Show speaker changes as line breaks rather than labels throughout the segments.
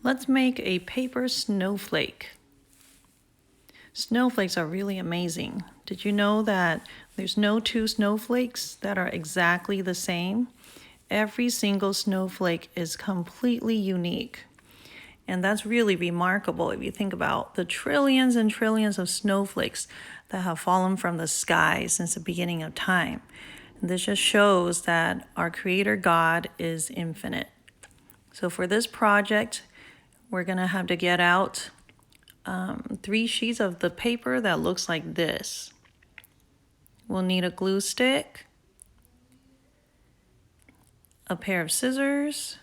Let's make a paper snowflake. Snowflakes are really amazing. Did you know that there's no two snowflakes that are exactly the same? Every single snowflake is completely unique. And that's really remarkable if you think about the trillions and trillions of snowflakes that have fallen from the sky since the beginning of time. And this just shows that our Creator God is infinite. So for this project, we're going to have to get out 3 sheets of the paper that looks like this. We'll need a glue stick, a pair of scissors,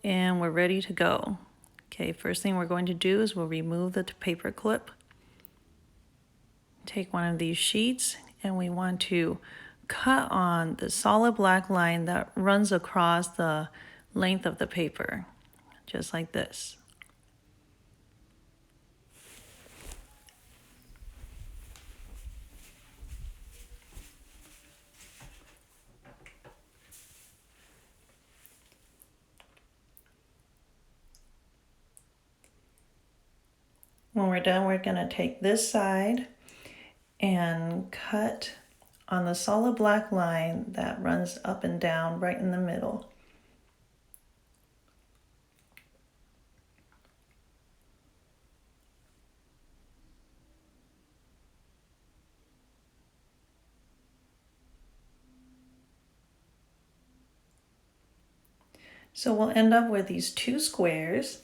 and we're ready to go. Okay, first thing we're going to do is we'll remove the paper clip. Take one of these sheets and we want to cut on the solid black line that runs across the length of the paper, just like this. When we're done, we're going to take this side and cut on the solid black line that runs up and down right in the middle. So we'll end up with these 2 squares.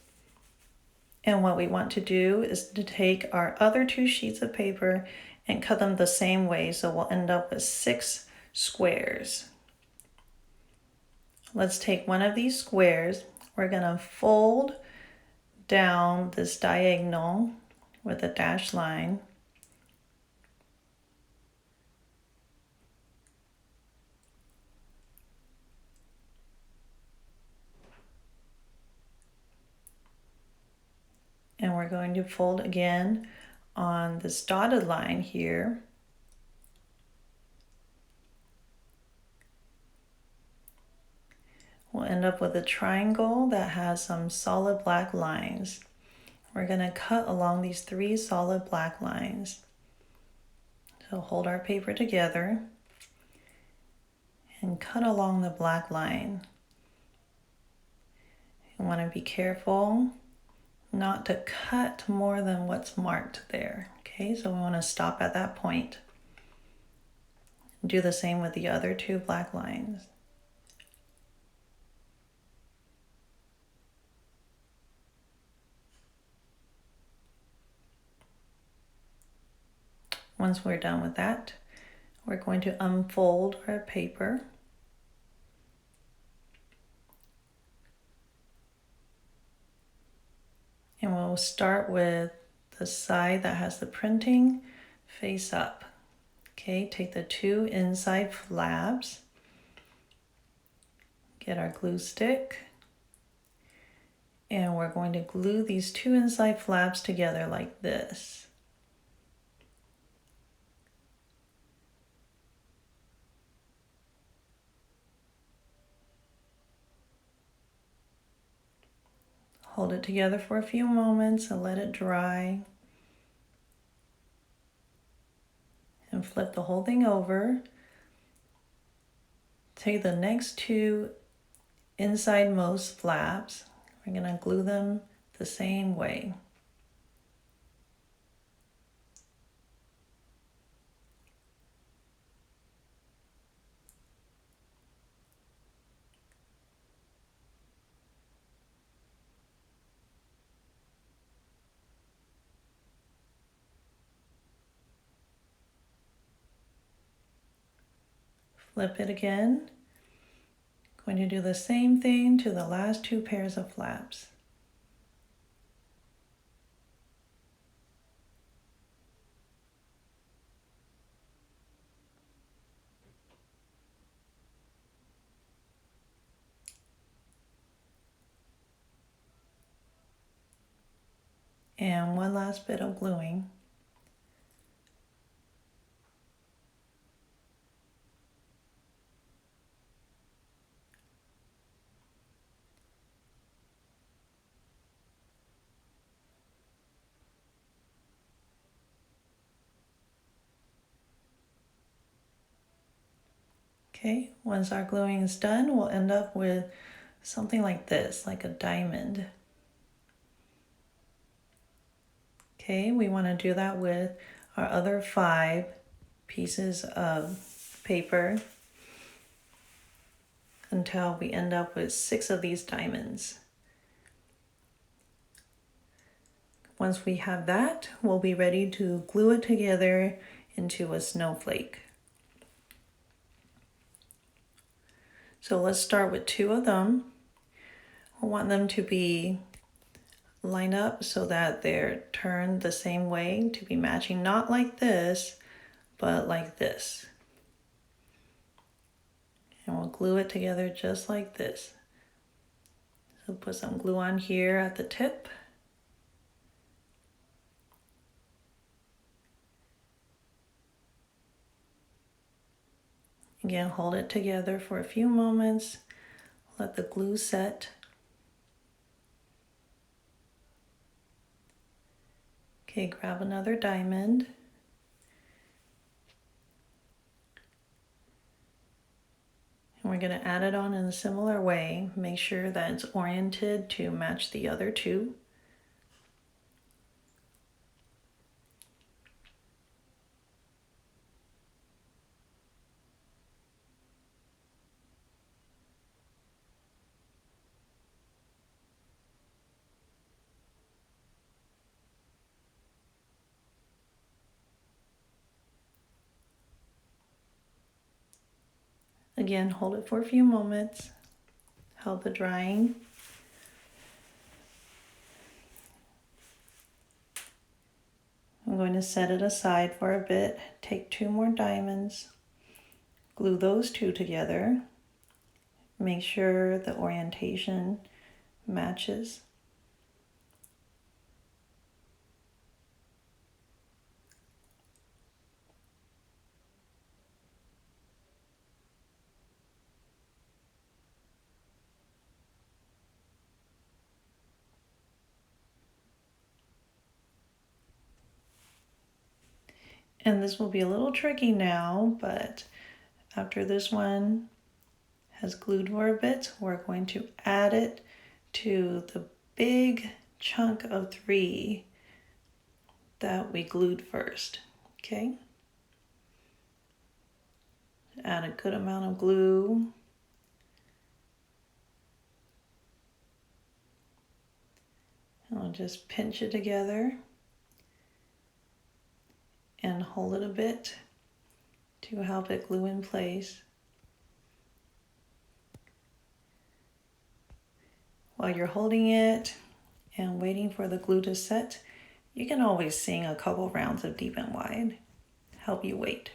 And what we want to do is to take our other 2 sheets of paper and cut them the same way. So we'll end up with 6 squares. Let's take one of these squares. We're going to fold down this diagonal with a dashed line. And we're going to fold again on this dotted line here. We'll end up with a triangle that has some solid black lines. We're going to cut along these 3 solid black lines. So hold our paper together and cut along the black line. You want to be careful not to cut more than what's marked there. Okay, so we want to stop at that point. Do the same with the other 2 black lines. Once we're done with that, we're going to unfold our paper. And we'll start with the side that has the printing face up. Okay, take the 2 inside flaps, get our glue stick, and we're going to glue these 2 inside flaps together like this. Hold it together for a few moments and let it dry. And flip the whole thing over. Take the next 2 inside-most flaps. We're going to glue them the same way. Flip it again. Going to do the same thing to the last 2 pairs of flaps. And one last bit of gluing. Okay, once our gluing is done, we'll end up with something like this, like a diamond. Okay, we want to do that with our other 5 pieces of paper until we end up with 6 of these diamonds. Once we have that, we'll be ready to glue it together into a snowflake. So let's start with 2 of them. I want them to be lined up so that they're turned the same way, to be matching, not like this, but like this. And we'll glue it together just like this. So put some glue on here at the tip. Again, hold it together for a few moments. Let the glue set. Okay, grab another diamond. And we're going to add it on in a similar way. Make sure that it's oriented to match the other 2. Again, hold it for a few moments. Help the drying. I'm going to set it aside for a bit. Take 2 more diamonds. Glue those 2 together. Make sure the orientation matches. And this will be a little tricky now, but after this one has glued for a bit, we're going to add it to the big chunk of 3 that we glued first. Okay? Add a good amount of glue. And I'll just pinch it together and hold it a bit to help it glue in place. While you're holding it and waiting for the glue to set, you can always sing a couple rounds of Deep and Wide. Help you wait.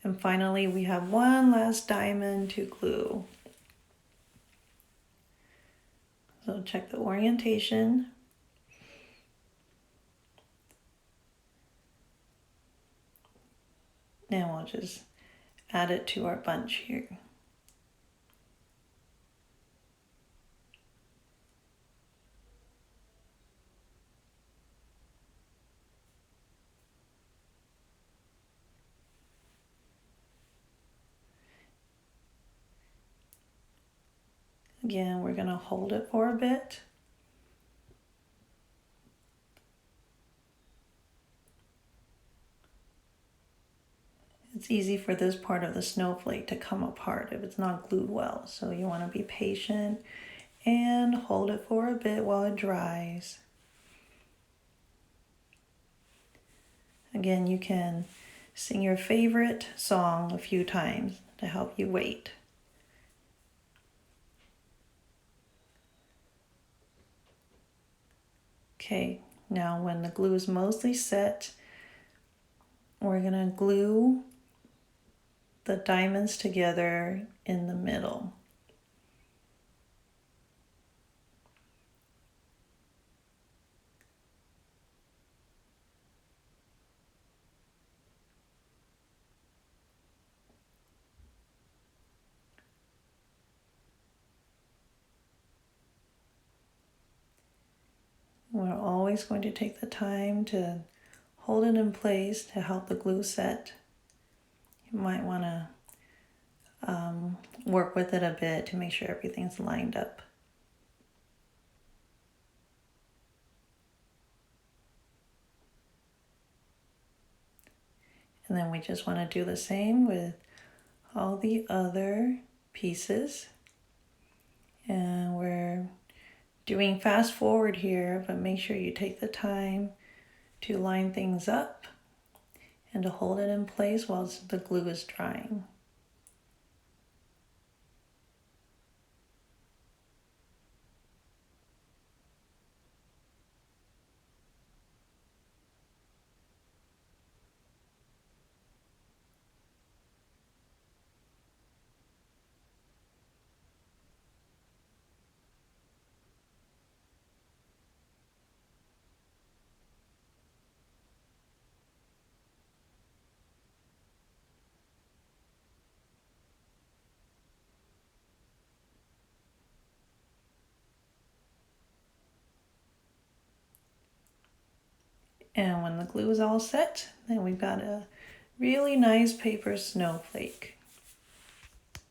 And finally, we have one last diamond to glue. So check the orientation. And we'll just add it to our bunch here. Again, we're going to hold it for a bit. It's easy for this part of the snowflake to come apart if it's not glued well. So you want to be patient and hold it for a bit while it dries. Again, you can sing your favorite song a few times to help you wait. Okay, now when the glue is mostly set, we're going to glue the diamonds together in the middle. We're always always going to take the time to hold it in place to help the glue set. You might want to work with it a bit to make sure everything's lined up. And then we just want to do the same with all the other pieces. And we're doing fast forward here, but make sure you take the time to line things up and to hold it in place while the glue is drying. And when the glue is all set, then we've got a really nice paper snowflake.